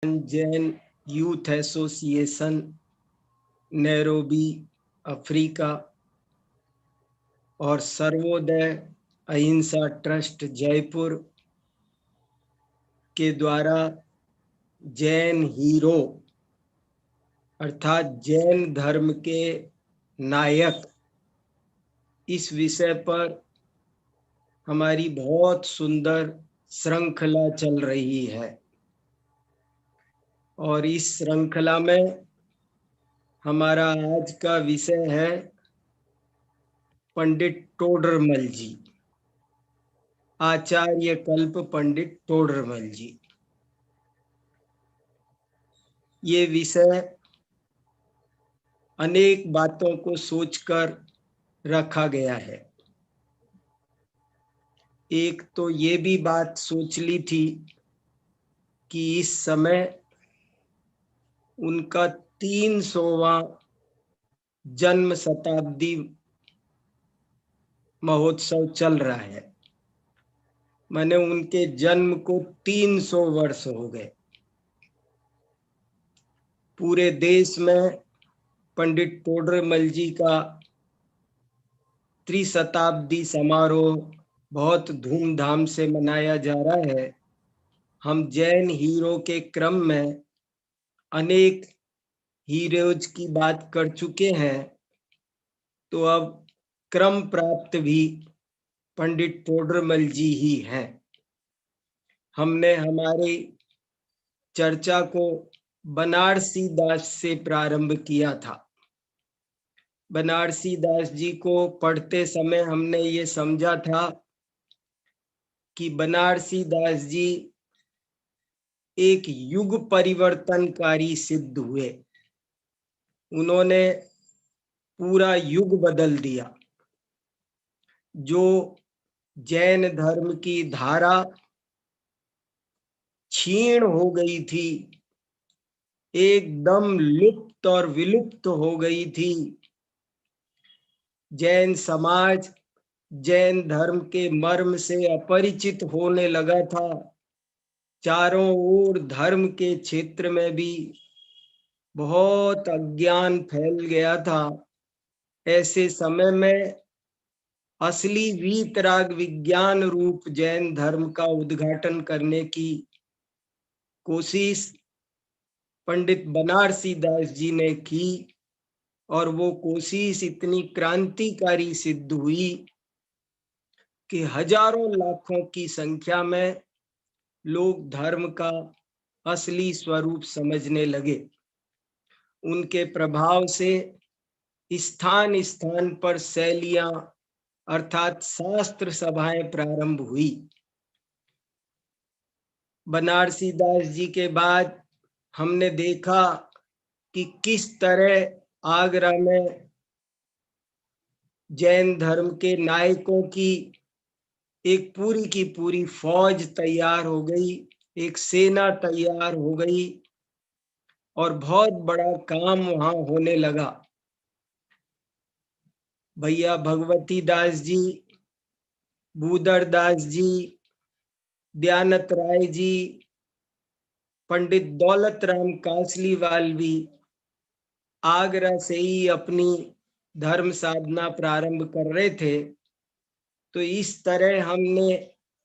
Jain youth association Nairobi Africa और सर्वोदय अहिंसा trust Jaipur के द्वारा जैन हीरो अर्थात जैन धर्म के नायक इस विषय पर हमारी बहुत सुंदर श्रृंखला चल रही है और इस श्रृंखला में हमारा आज का विषय है पंडित टोडरमल जी, आचार्य कल्प पंडित टोडरमल जी। ये विषय अनेक बातों को सोचकर रखा गया है। एक तो ये भी बात सोच ली थी कि इस समय उनका 300वां जन्म शताब्दी महोत्सव चल रहा है। माने उनके जन्म को 300 वर्ष हो गए। पूरे देश में पंडित टोडरमल जी का त्रिशताब्दी समारोह बहुत धूमधाम से मनाया जा रहा है। हम जैन हीरो के क्रम में अनेक हीरोज की बात कर चुके हैं, तो अब क्रम प्राप्त भी पंडित टोडरमल जी ही हैं। हमने हमारी चर्चा को बनारसी दास से प्रारंभ किया था। बनारसी दास जी को पढ़ते समय हमने ये समझा था कि बनारसी दास जी एक युग परिवर्तनकारी सिद्ध हुए। उन्होंने पूरा युग बदल दिया। जो जैन धर्म की धारा क्षीण हो गई थी, एकदम लुप्त और विलुप्त हो गई थी, जैन समाज जैन धर्म के मर्म से अपरिचित होने लगा था। चारों ओर धर्म के क्षेत्र में भी बहुत अज्ञान फैल गया था। ऐसे समय में असली वीतराग विज्ञान रूप जैन धर्म का उद्घाटन करने की कोशिश पंडित बनारसी दास जी ने की और वो कोशिश इतनी क्रांतिकारी सिद्ध हुई कि हजारों लाखों की संख्या में लोग धर्म का असली स्वरूप समझने लगे। उनके प्रभाव से स्थान स्थान पर शैलियां अर्थात शास्त्र सभाएं प्रारंभ हुई। बनारसी दास जी के बाद हमने देखा कि किस तरह आगरा में जैन धर्म के नायकों की एक पूरी की पूरी फौज तैयार हो गई, एक सेना तैयार हो गई और बहुत बड़ा काम वहां होने लगा। भैया भगवती दास जी, बूदर दास जी, दयानत राय जी, पंडित दौलत राम कासलीवाल भी आगरा से ही अपनी धर्म साधना प्रारंभ कर रहे थे। तो इस तरह हमने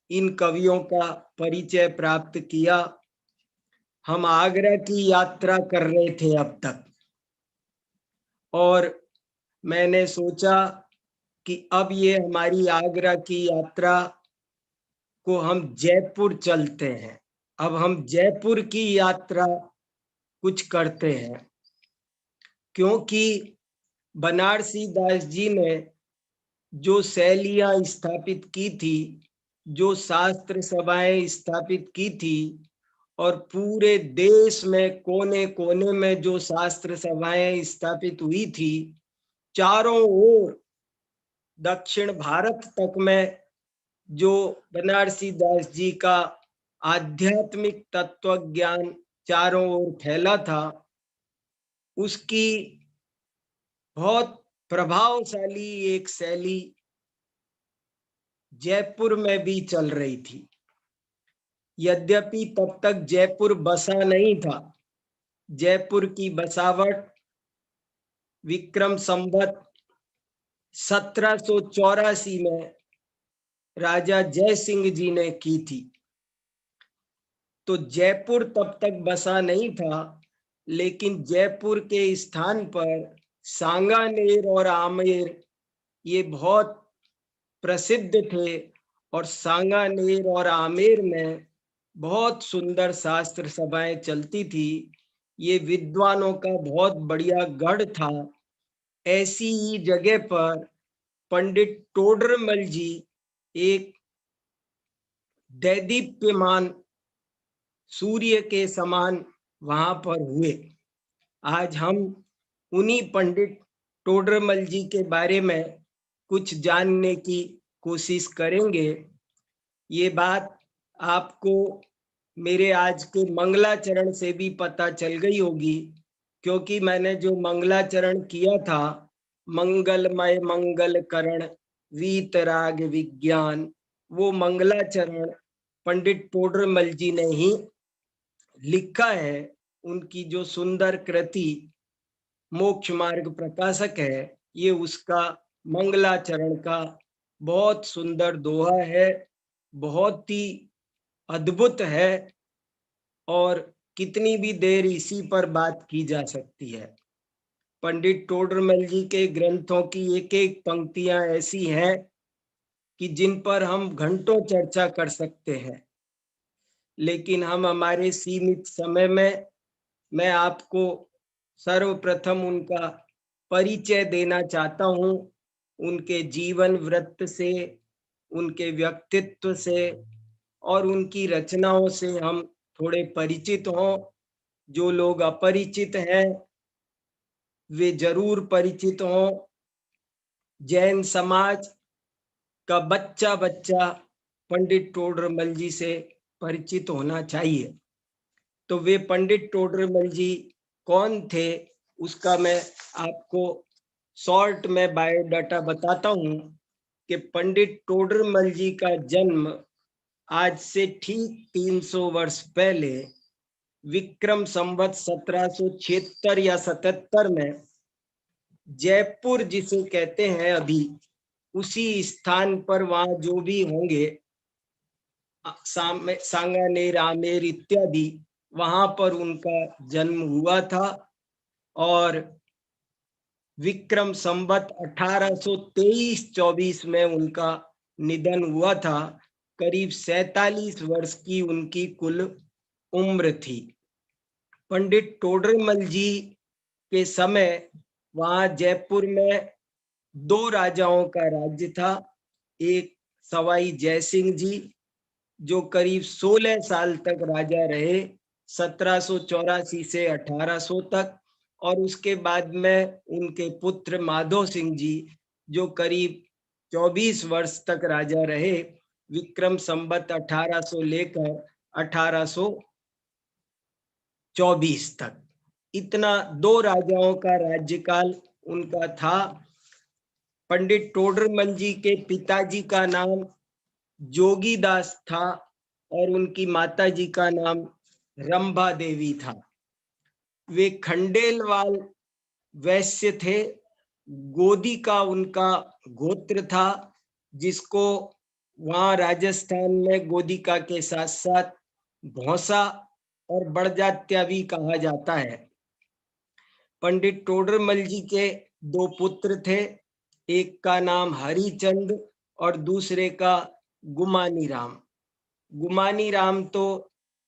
इन कवियों का परिचय प्राप्त किया। हम आगरा की यात्रा कर रहे थे अब तक और मैंने सोचा कि अब ये हमारी आगरा की यात्रा को हम जयपुर चलते हैं। अब हम जयपुर की यात्रा कुछ करते हैं, क्योंकि बनारसी दास जी ने जो शैलियां स्थापित की थी, जो शास्त्र सभाएं स्थापित की थी और पूरे देश में कोने कोने में जो शास्त्र सभाएं स्थापित हुई थी, चारों ओर दक्षिण भारत तक में जो बनारसी दास जी का आध्यात्मिक तत्व ज्ञान चारों ओर फैला था, उसकी बहुत प्रभावशाली एक शैली जयपुर में भी चल रही थी। यद्यपि तब तक जयपुर बसा नहीं था। जयपुर की बसावट विक्रम संवत 1784 में राजा जय सिंह जी ने की थी। तो जयपुर तब तक बसा नहीं था, लेकिन जयपुर के स्थान पर सांगानेर और आमेर ये बहुत प्रसिद्ध थे, और सांगानेर और आमेर में बहुत सुंदर शास्त्र सभाएं चलती थी। ये विद्वानों का बहुत बढ़िया गढ़ था। ऐसी ही जगह पर पंडित टोडरमल जी एक दैदीप्यमान सूर्य के समान वहां पर हुए। आज हम उन्हीं पंडित टोडरमल जी के बारे में कुछ जानने की कोशिश करेंगे। ये बात आपको मेरे आज के मंगलाचरण से भी पता चल गई होगी, क्योंकि मैंने जो मंगलाचरण किया था, मंगलमय मंगल करण वीतराग विज्ञान, वो मंगलाचरण पंडित टोडरमल जी ने ही लिखा है। उनकी जो सुंदर कृति मोक्ष मार्ग प्रकाशक है, ये उसका मंगलाचरण का बहुत सुंदर दोहा है, बहुत ही अद्भुत है, और कितनी भी देर इसी पर बात की जा सकती है। पंडित टोडरमल जी के ग्रंथों की एक एक पंक्तियां ऐसी हैं कि जिन पर हम घंटों चर्चा कर सकते हैं, लेकिन हम हमारे सीमित समय में, मैं आपको सर्वप्रथम उनका परिचय देना चाहता हूं। उनके जीवन वृत्त से, उनके व्यक्तित्व से और उनकी रचनाओं से हम थोड़े परिचित हों। जो लोग अपरिचित हैं वे जरूर परिचित हों। जैन समाज का बच्चा बच्चा पंडित टोडरमल जी से परिचित होना चाहिए। तो वे पंडित टोडरमल जी कौन थे, उसका मैं आपको शॉर्ट में बायोडाटा बताता हूँ कि पंडित टोडरमल जी का जन्म आज से ठीक 300 वर्ष पहले विक्रम संवत 1776 या 77 में जयपुर जिसे कहते हैं अभी, उसी स्थान पर वहां जो भी होंगे सांगानेर, आमेर इत्यादि, वहां पर उनका जन्म हुआ था। और विक्रम संवत 1823-24 में उनका निधन हुआ था। करीब 47 वर्ष की उनकी कुल उम्र थी। पंडित टोडरमल जी के समय वहां जयपुर में दो राजाओं का राज्य था। एक सवाई जयसिंह जी, जो करीब 16 साल तक राजा रहे, 1784 से 1800 तक, और उसके बाद में उनके पुत्र माधो सिंह जी, जो करीब 24 वर्ष तक राजा रहे, विक्रम संवत 1800 लेकर 1824 तक। इतना दो राजाओं का राज्यकाल उनका था। पंडित टोडरमल जी के पिताजी का नाम जोगीदास था और उनकी माताजी का नाम रंभा देवी था। वे खंडेलवाल वैश्य थे। गोदी का उनका गोत्र था, जिसको वहां राजस्थान में गोदिका के साथ साथ भौसा और बड़जात्या भी कहा जाता है। पंडित टोडरमल जी के दो पुत्र थे, एक का नाम हरिचंद और दूसरे का गुमानी राम। गुमानी राम तो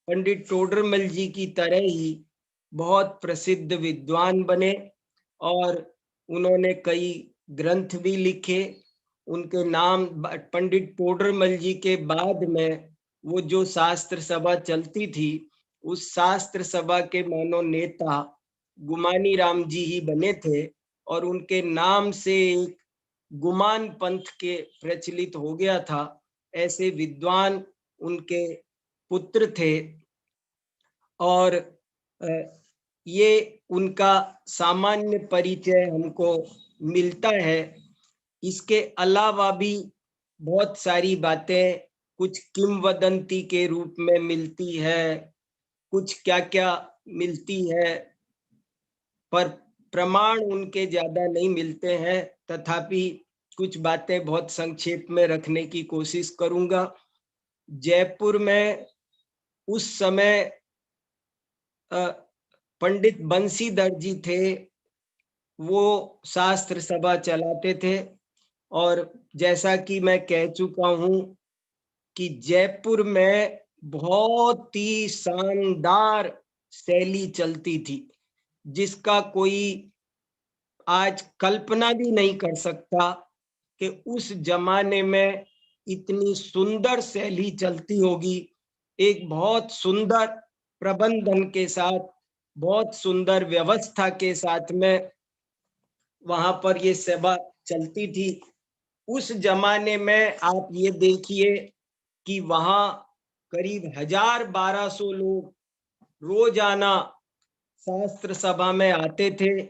पंडित टोडरमल जी की तरह ही बहुत प्रसिद्ध विद्वान बने और उन्होंने कई ग्रंथ भी लिखे। उनके नाम पंडित टोडरमल जी के बाद में वो जो शास्त्र सभा चलती थी, उस शास्त्र सभा के मानो नेता गुमानी राम जी ही बने थे, और उनके नाम से एक गुमान पंथ के प्रचलित हो गया था। ऐसे विद्वान उनके पुत्र थे, और ये उनका सामान्य परिचय हमको मिलता है। इसके अलावा भी बहुत सारी बातें कुछ किंवदंती के रूप में मिलती है, कुछ क्या क्या मिलती है, पर प्रमाण उनके ज्यादा नहीं मिलते हैं। तथापि कुछ बातें बहुत संक्षेप में रखने की कोशिश करूंगा। जयपुर में उस समय पंडित बंशीधर जी थे, वो शास्त्र सभा चलाते थे। और जैसा कि मैं कह चुका हूं कि जयपुर में बहुत ही शानदार शैली चलती थी, जिसका कोई आज कल्पना भी नहीं कर सकता कि उस जमाने में इतनी सुंदर शैली चलती होगी। एक बहुत सुंदर प्रबंधन के साथ, बहुत सुंदर व्यवस्था के साथ में वहां पर ये सेवा चलती थी। उस जमाने में आप ये देखिए कि वहां करीब 1000-1200 लोग रोजाना शास्त्र सभा में आते थे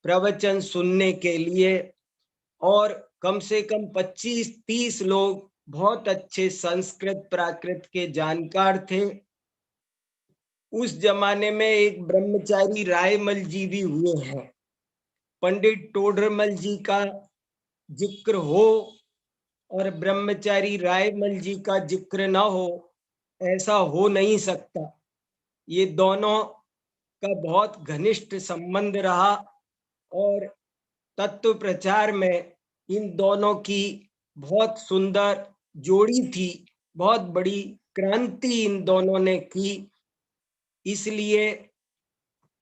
प्रवचन सुनने के लिए, और कम से कम 25-30 लोग बहुत अच्छे संस्कृत प्राकृत के जानकार थे। उस जमाने में एक ब्रह्मचारी रायमल जी भी हुए हैं। पंडित टोडरमल जी का जिक्र हो और ब्रह्मचारी रायमल जी का जिक्र ना हो, ऐसा हो नहीं सकता। ये दोनों का बहुत घनिष्ठ संबंध रहा, और तत्व प्रचार में इन दोनों की बहुत सुंदर जोड़ी थी। बहुत बड़ी क्रांति इन दोनों ने की। इसलिए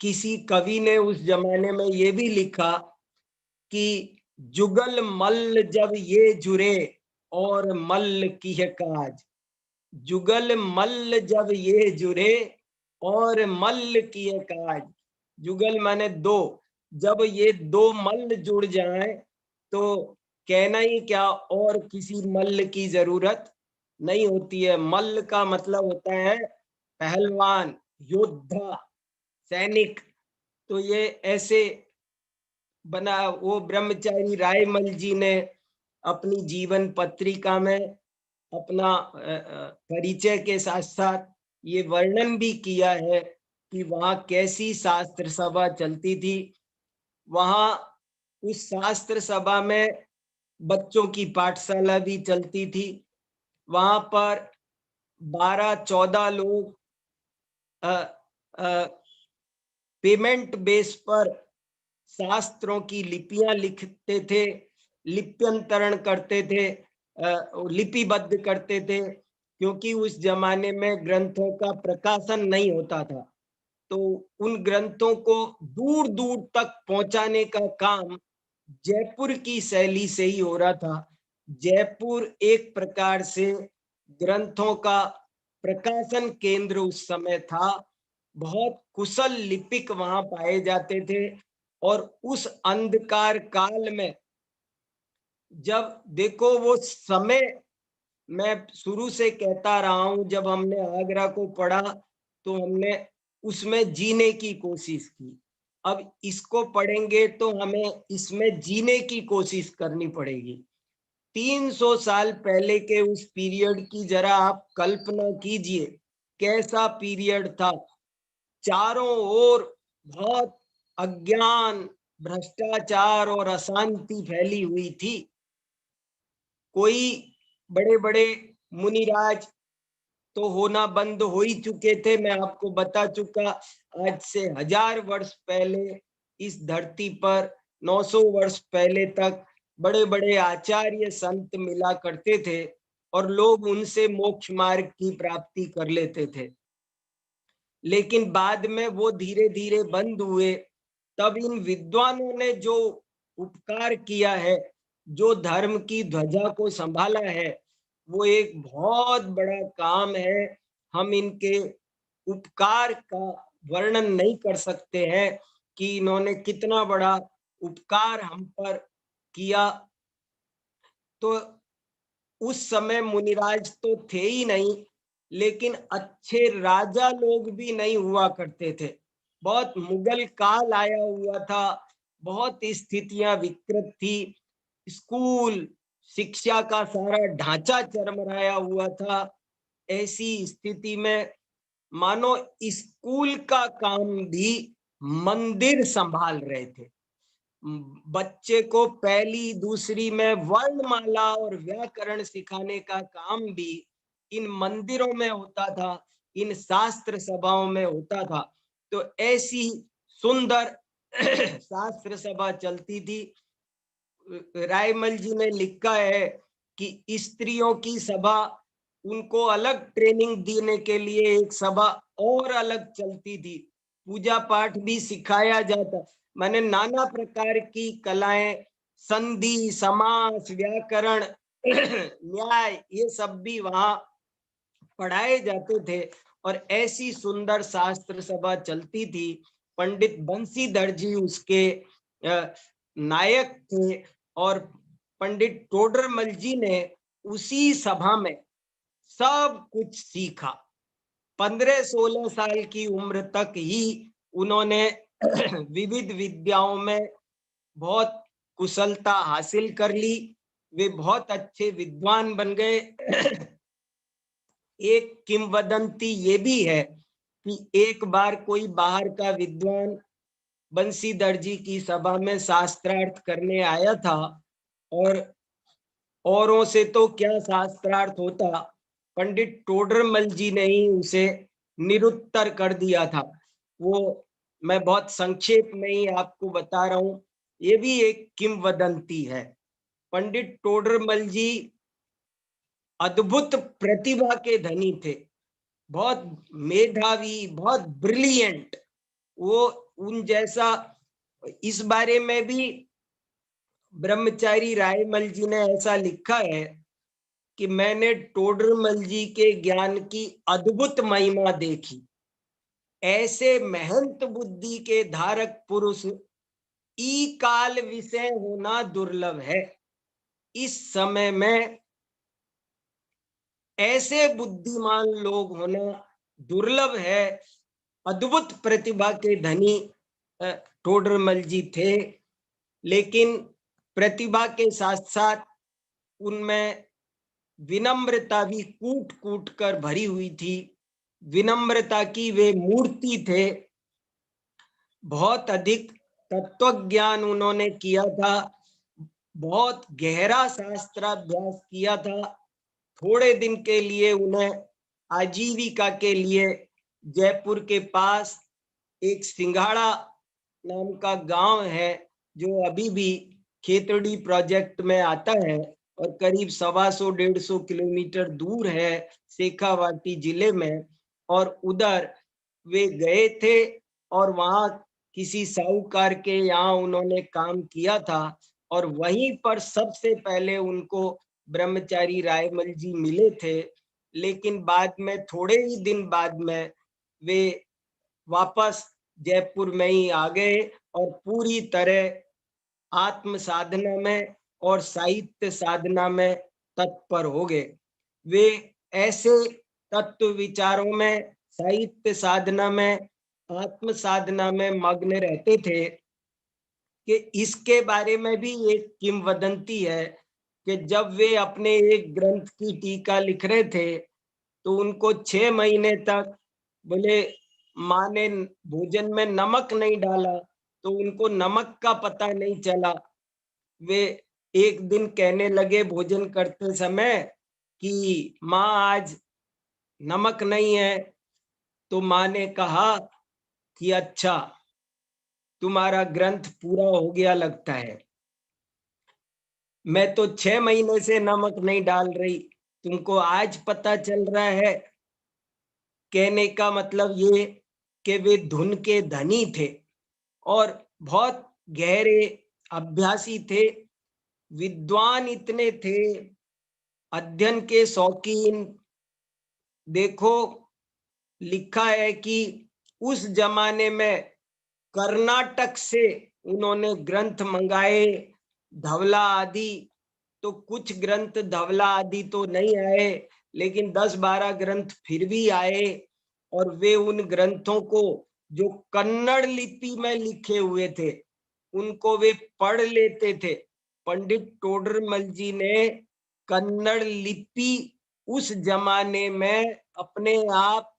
किसी कवि ने उस जमाने में ये भी लिखा कि जुगल मल्ल जब ये जुरे और मल्ल की है काज। जुगल मल्ल जब ये जुरे और मल्ल की है काज। जुगल माने दो, जब ये दो मल्ल जुड़ जाएं तो कहना ही क्या, और किसी मल्ल की जरूरत नहीं होती है। मल्ल का मतलब होता है पहलवान, योद्धा, सैनिक। तो ये ऐसे बना। वो ब्रह्मचारी रायमल जी ने अपनी जीवन पत्रिका में अपना परिचय के साथ साथ ये वर्णन भी किया है कि वहां कैसी शास्त्र सभा चलती थी। वहां उस शास्त्र सभा में बच्चों की पाठशाला भी चलती थी। वहां पर 12-14 लोग पेमेंट बेस पर शास्त्रों की लिपियां लिखते थे, लिप्यंतरण करते थे, लिपिबद्ध करते थे, क्योंकि उस जमाने में ग्रंथों का प्रकाशन नहीं होता था। तो उन ग्रंथों को दूर दूर तक पहुंचाने का काम जयपुर की शैली से ही हो रहा था। जयपुर एक प्रकार से ग्रंथों का प्रकाशन केंद्र उस समय था। बहुत कुशल लिपिक वहां पाए जाते थे। और उस अंधकार काल में जब देखो वो समय, मैं शुरू से कहता रहा हूं, जब हमने आगरा को पढ़ा तो हमने उसमें जीने की कोशिश की। अब इसको पढ़ेंगे तो हमें इसमें जीने की कोशिश करनी पड़ेगी। 300 साल पहले के उस पीरियड की जरा आप कल्पना कीजिए, कैसा पीरियड था। चारों ओर बहुत अज्ञान, भ्रष्टाचार और अशांति फैली हुई थी। कोई बड़े बड़े मुनिराज तो होना बंद हो ही चुके थे। मैं आपको बता चुका, आज से 1000 वर्ष पहले इस धरती पर, 900 वर्ष पहले तक बड़े बड़े आचार्य संत मिला करते थे और लोग उनसे मोक्ष मार्ग की प्राप्ति कर लेते थे। लेकिन बाद में वो धीरे धीरे बंद हुए। तब इन विद्वानों ने जो उपकार किया है, जो धर्म की ध्वजा को संभाला है, वो एक बहुत बड़ा काम है। हम इनके उपकार का वर्णन नहीं कर सकते हैं कि इन्होंने कितना बड़ा उपकार हम पर किया। तो उस समय मुनिराज तो थे ही नहीं, लेकिन अच्छे राजा लोग भी नहीं हुआ करते थे। बहुत मुगल काल आया हुआ था, बहुत स्थितियां विकृत थी। स्कूल, शिक्षा का सारा ढांचा चरमराया हुआ था। ऐसी स्थिति में मानो स्कूल का काम भी मंदिर संभाल रहे थे। बच्चे को पहली दूसरी में वर्णमाला और व्याकरण सिखाने का काम भी इन मंदिरों में होता था, इन शास्त्र सभाओं में होता था। तो ऐसी सुंदर शास्त्र सभा चलती थी। रायमल जी ने लिखा है कि स्त्रियों की सभा, उनको अलग ट्रेनिंग देने के लिए एक सभा और अलग चलती थी। पूजा पाठ भी सिखाया जाता, माने नाना प्रकार की कलाएं, संधि, समास, व्याकरण, न्याय, ये सब भी वहां पढ़ाए जाते थे। और ऐसी सुंदर शास्त्र सभा चलती थी। पंडित बंशीधर जी उसके नायक थे और पंडित टोडरमल जी ने उसी सभा में सब कुछ सीखा। 15-16 साल की उम्र तक ही उन्होंने विविध विद्याओं में बहुत कुशलता हासिल कर ली। वे बहुत अच्छे विद्वान बन गए। एक किंवदंती ये भी है कि एक बार कोई बाहर का विद्वान बंशीधर जी की सभा में शास्त्रार्थ करने आया था और औरों से तो क्या शास्त्रार्थ होता, पंडित टोडरमल जी ने ही उसे निरुत्तर कर दिया था। वो मैं बहुत संक्षेप में ही आपको बता रहा हूं, ये भी एक किंवदंती है। पंडित टोडरमल जी अद्भुत प्रतिभा के धनी थे, बहुत मेधावी, बहुत ब्रिलियंट। वो उन जैसा, इस बारे में भी ब्रह्मचारी रायमल जी ने ऐसा लिखा है कि मैंने टोडरमल जी के ज्ञान की अद्भुत महिमा देखी। ऐसे महंत बुद्धि के धारक पुरुष ई काल विषय होना दुर्लभ है। इस समय में ऐसे बुद्धिमान लोग होना दुर्लभ है। अद्भुत प्रतिभा के धनी टोडरमल जी थे, लेकिन प्रतिभा के साथ साथ उनमें विनम्रता भी कूट कूट कर भरी हुई थी। विनम्रता की वे मूर्ति थे। बहुत अधिक तत्व ज्ञान उन्होंने किया था, बहुत गहरा शास्त्राभ्यास किया था। थोड़े दिन के लिए उन्हें आजीविका के लिए जयपुर के पास एक सिंघाड़ा नाम का गांव है, जो अभी भी खेतड़ी प्रोजेक्ट में आता है और करीब 125-150 किलोमीटर दूर है शेखावाटी जिले में। और उधर वे गए थे और वहां किसी साहूकार के यहाँ उन्होंने काम किया था और वहीं पर सबसे पहले उनको ब्रह्मचारी रायमल जी मिले थे। लेकिन बाद में, थोड़े ही दिन बाद में, वे वापस जयपुर में ही आ गए और पूरी तरह आत्म साधना में और साहित्य साधना में तत्पर हो गए। वे ऐसे तत्व विचारों में, साहित्य साधना में, आत्म साधना में मग्न रहते थे कि इसके बारे में भी एक किंवदंती है कि जब वे अपने एक ग्रंथ की टीका लिख रहे थे तो उनको 6 महीने तक, बोले माँ ने भोजन में नमक नहीं डाला तो उनको नमक का पता नहीं चला। वे एक दिन कहने लगे भोजन करते समय कि माँ आज नमक नहीं है। तो माँ ने कहा कि अच्छा, तुम्हारा ग्रंथ पूरा हो गया लगता है। मैं तो 6 महीने से नमक नहीं डाल रही, तुमको आज पता चल रहा है। कहने का मतलब ये कि वे धुन के धनी थे और बहुत गहरे अभ्यासी थे, विद्वान इतने थे, अध्ययन के शौकीन। देखो, लिखा है कि उस जमाने में कर्नाटक से उन्होंने ग्रंथ मंगाए, धवला आदि। तो कुछ ग्रंथ धवला आदि तो नहीं आए, लेकिन 10-12 ग्रंथ फिर भी आए। और वे उन ग्रंथों को, जो कन्नड़ लिपि में लिखे हुए थे, उनको वे पढ़ लेते थे। पंडित टोडरमल जी ने कन्नड़ लिपि उस जमाने में अपने आप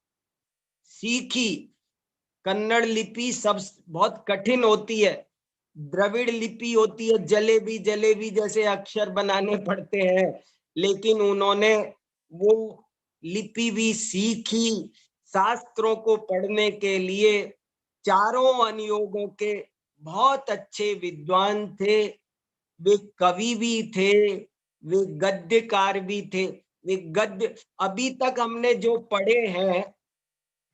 सीखी। कन्नड़ लिपि सब बहुत कठिन होती है, द्रविड़ लिपि होती है, जलेबी जलेबी जैसे अक्षर बनाने पड़ते हैं, लेकिन उन्होंने वो लिपि भी सीखी। शास्त्रों को पढ़ने के लिए चारों अनुयोगों के बहुत अच्छे विद्वान थे। वे कवि भी थे, वे गद्यकार भी थे। वे गद्य अभी तक हमने जो पढ़े हैं,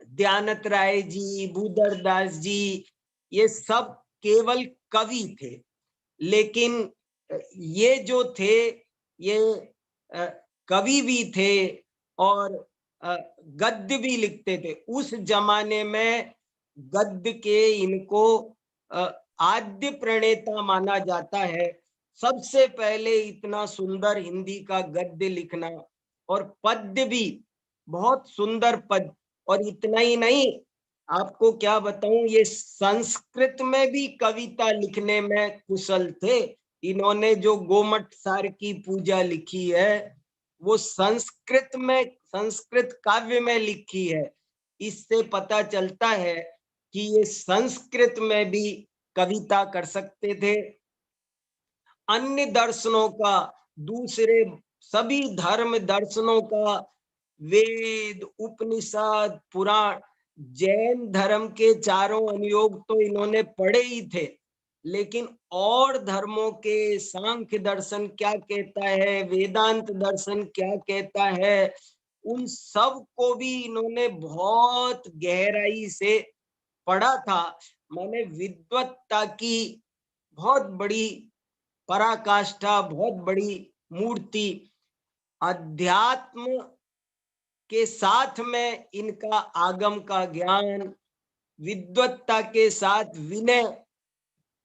दयानंद राय जी, भूधरदास जी, ये सब केवल कवि थे। लेकिन ये जो थे, ये कवि भी थे और गद्य भी लिखते थे। उस जमाने में गद्य के इनको आद्य प्रणेता माना जाता है। सबसे पहले इतना सुंदर हिंदी का गद्य लिखना, और पद्य भी बहुत सुंदर पद्य। और इतना ही नहीं, आपको क्या बताऊं, ये संस्कृत में भी कविता लिखने में कुशल थे। इन्होंने जो गोमट सार की पूजा लिखी है, वो संस्कृत में, संस्कृत काव्य में लिखी है। इससे पता चलता है कि ये संस्कृत में भी कविता कर सकते थे। अन्य दर्शनों का, दूसरे सभी धर्म दर्शनों का, वेद, उपनिषद, पुराण, जैन धर्म के चारों अनुयोग तो इन्होंने पढ़े ही थे, लेकिन और धर्मों के सांख्य दर्शन क्या कहता है, वेदांत दर्शन क्या कहता है, उन सब को भी इन्होंने बहुत गहराई से पढ़ा था। माने विद्वत्ता की बहुत बड़ी पराकाष्ठा, बहुत बड़ी मूर्ति। अध्यात्म के साथ में इनका आगम का ज्ञान, विद्वत्ता के साथ विनय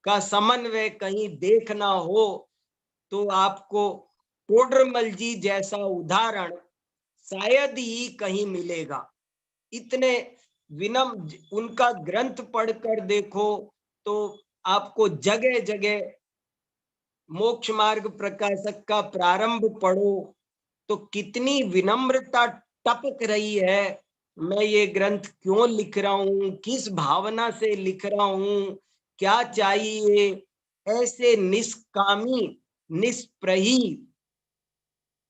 का समन्वय कहीं देखना हो तो आपको टोडरमल जी जैसा उदाहरण शायद ही कहीं मिलेगा। इतने विनम्र, उनका ग्रंथ पढ़कर देखो तो आपको जगह जगह, मोक्ष मार्ग प्रकाशक का प्रारंभ पढ़ो तो कितनी विनम्रता टपक रही है। मैं ये ग्रंथ क्यों लिख रहा हूँ, किस भावना से लिख रहा हूँ, क्या चाहिए। ऐसे निष्कामी, निष्प्रही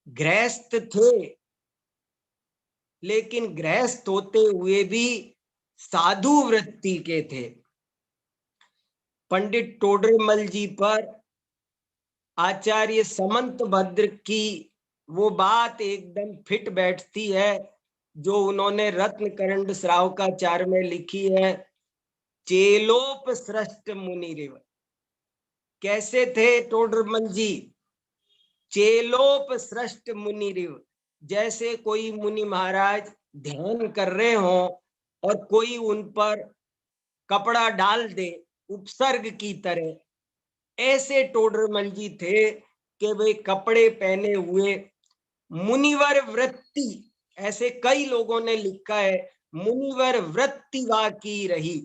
गृहस्थ थे, लेकिन गृहस्थ होते हुए भी साधु वृत्ति के थे। पंडित टोडरमल जी पर आचार्य समंत भद्र की वो बात एकदम फिट बैठती है जो उन्होंने रत्नकरंड श्रावकाचार में लिखी है, चेलोप सृष्ट मुनि रेव। कैसे थे टोडरमल जी? चेलोप सृष्ट मुनि रेव, जैसे कोई मुनि महाराज ध्यान कर रहे हो और कोई उन पर कपड़ा डाल दे उपसर्ग की तरह, ऐसे टोडरमल जी थे कि वे कपड़े पहने हुए मुनिवर वृत्ति, ऐसे कई लोगों ने लिखा है, मुनिवर वृत्ति वा की रही।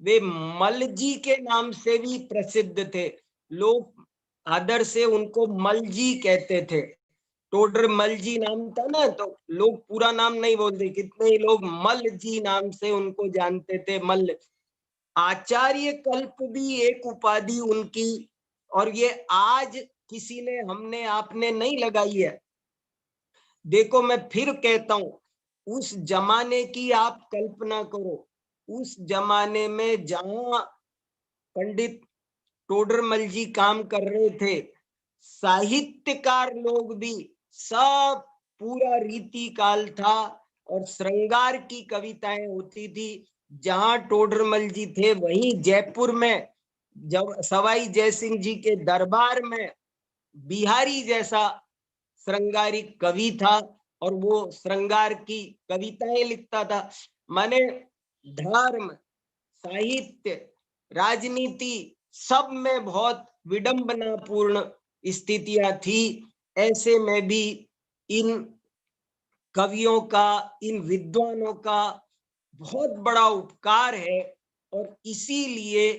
वे मल जी के नाम से भी प्रसिद्ध थे। लोग आदर से उनको मल जी कहते थे। टोडरमल जी नाम था ना, तो लोग पूरा नाम नहीं बोलते, कितने ही लोग मल जी नाम से उनको जानते थे, मल। आचार्य कल्प भी एक उपाधि उनकी, और ये आज किसी ने, हमने आपने नहीं लगाई है। देखो मैं फिर कहता हूं, उस जमाने की आप कल्पना करो, उस जमाने में जहां पंडित टोडरमल जी काम कर रहे थे, साहित्यकार लोग भी सब, पूरा रीति काल था और श्रृंगार की कविताएं होती थी। जहां टोडरमल जी थे वहीं जयपुर में, जब सवाई जयसिंह जी के दरबार में बिहारी जैसा श्रृंगारिक कवि था और वो श्रृंगार की कविताएं लिखता था। माने धर्म, साहित्य, राजनीति, सब में बहुत विडंबनापूर्ण स्थितियां थी। ऐसे में भी इन कवियों का, इन विद्वानों का बहुत बड़ा उपकार है, और इसीलिए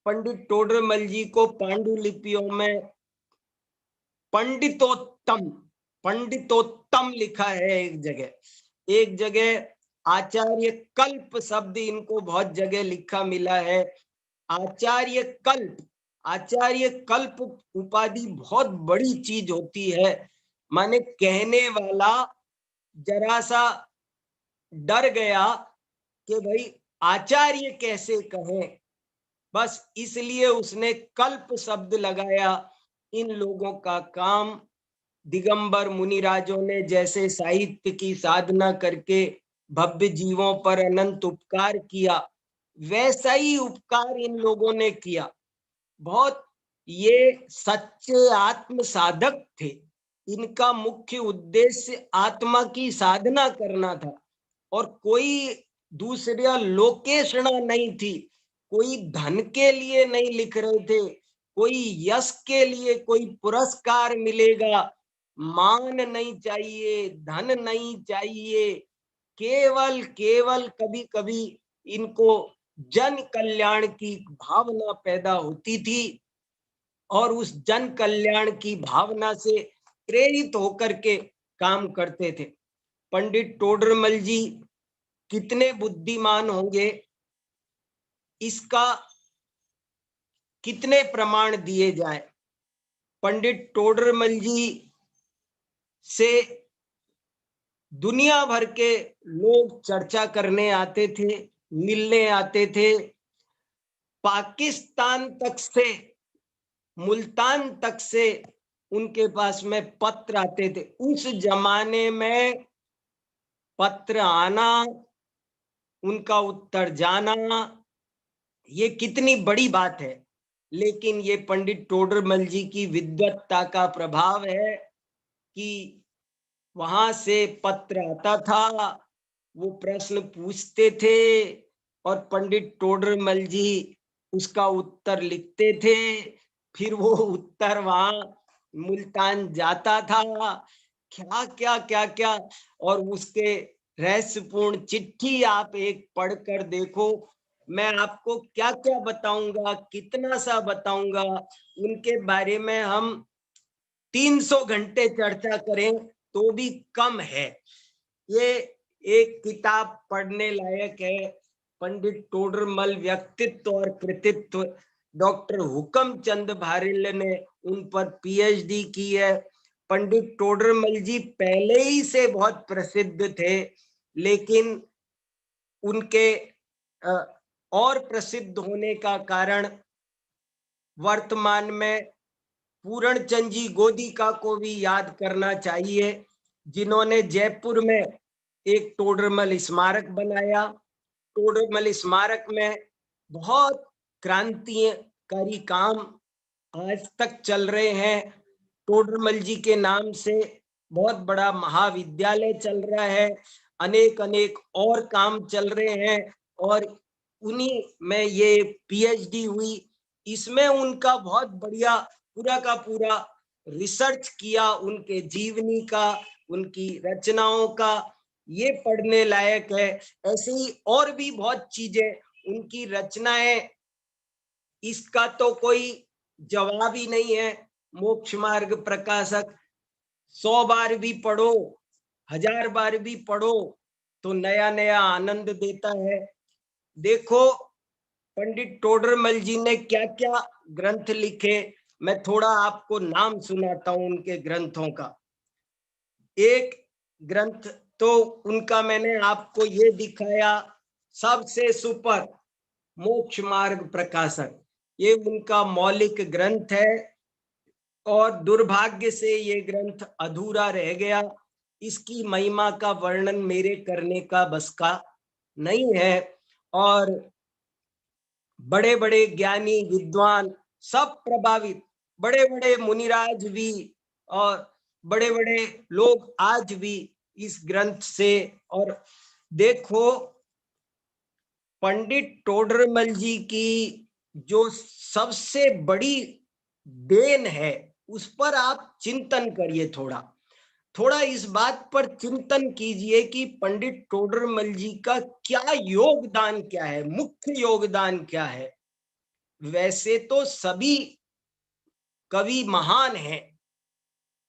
पंडित टोडरमल जी को पांडुलिपियों में पंडितोत्तम, पंडितोत्तम लिखा है एक जगह आचार्य कल्प शब्द इनको बहुत जगह लिखा मिला है। आचार्य कल्प, आचार्य कल्प उपाधि बहुत बड़ी चीज होती है। माने कहने वाला जरा सा डर गया कि भाई आचार्य कैसे कहें, बस इसलिए उसने कल्प शब्द लगाया। इन लोगों का काम दिगंबर मुनिराजों ने जैसे साहित्य की साधना करके भव्य जीवों पर अनंत उपकार किया, वैसा ही उपकार इन लोगों ने किया। बहुत ये सच्चे आत्म साधक थे। इनका मुख्य उद्देश्य आत्मा की साधना करना था और कोई दूसरा लोकेशना नहीं थी। कोई धन के लिए नहीं लिख रहे थे, कोई यश के लिए, कोई पुरस्कार मिलेगा, मान नहीं चाहिए, धन नहीं चाहिए, केवल केवल कभी कभी इनको जन कल्याण की भावना पैदा होती थी और उस जन कल्याण की भावना से प्रेरित होकर के काम करते थे। पंडित टोडरमल जी कितने बुद्धिमान होंगे, इसका कितने प्रमाण दिए जाए। पंडित टोडरमल जी से दुनिया भर के लोग चर्चा करने आते थे, मिलने आते थे। पाकिस्तान तक से, मुल्तान तक से उनके पास में पत्र आते थे। उस जमाने में पत्र आना, उनका उत्तर जाना, ये कितनी बड़ी बात है। लेकिन ये पंडित टोडरमल जी की विद्वत्ता का प्रभाव है कि वहां से पत्र आता था, वो प्रश्न पूछते थे और पंडित टोडरमल जी उसका उत्तर लिखते थे। फिर वो उत्तर वहां मुल्तान जाता था। क्या क्या क्या क्या, और उसके रहस्यपूर्ण चिट्ठी आप एक पढ़कर देखो। मैं आपको क्या क्या बताऊंगा, कितना सा बताऊंगा, उनके बारे में हम 300 घंटे चर्चा करें तो भी कम है। ये एक किताब पढ़ने लायक है। पंडित टोडरमल व्यक्तित्व और कृतित्व, डॉक्टर हुकम चंद भारिल ने उन पर पीएचडी की है। पंडित टोडरमल जी पहले ही से बहुत प्रसिद्ध थे, लेकिन उनके और प्रसिद्ध होने का कारण वर्तमान में पूरणचंद जी गोदिका को भी याद करना चाहिए, जिन्होंने जयपुर में एक टोडरमल स्मारक बनाया। टोडरमल स्मारक में बहुत क्रांतिकारी काम आज तक चल रहे हैं। टोडरमल जी के नाम से बहुत बड़ा महाविद्यालय चल रहा है, अनेक अनेक और काम चल रहे हैं और उन्हीं में ये पीएचडी हुई। इसमें उनका बहुत बढ़िया पूरा का पूरा रिसर्च किया, उनके जीवनी का, उनकी रचनाओं का, ये पढ़ने लायक है। ऐसे ही और भी बहुत चीजें उनकी रचनाएं, इसका तो कोई जवाब ही नहीं है। मोक्ष मार्ग प्रकाशक 100 बार भी पढ़ो, 1000 बार भी पढ़ो तो नया नया आनंद देता है। देखो पंडित टोडरमल जी ने क्या क्या ग्रंथ लिखे, मैं थोड़ा आपको नाम सुनाता हूं उनके ग्रंथों का। एक ग्रंथ तो उनका मैंने आपको ये दिखाया, सबसे सुपर मोक्ष मार्ग प्रकाशक, ये उनका मौलिक ग्रंथ है और दुर्भाग्य से ये ग्रंथ अधूरा रह गया। इसकी महिमा का वर्णन मेरे करने का बस का नहीं है और बड़े बड़े ज्ञानी विद्वान सब प्रभावित, बड़े बड़े मुनिराज भी और बड़े बड़े लोग आज भी इस ग्रंथ से। और देखो पंडित टोडरमल जी की जो सबसे बड़ी देन है उस पर आप चिंतन करिए, थोड़ा थोड़ा इस बात पर चिंतन कीजिए कि पंडित टोडरमल जी का क्या योगदान, क्या है मुख्य योगदान क्या है। वैसे तो सभी कवि महान हैं,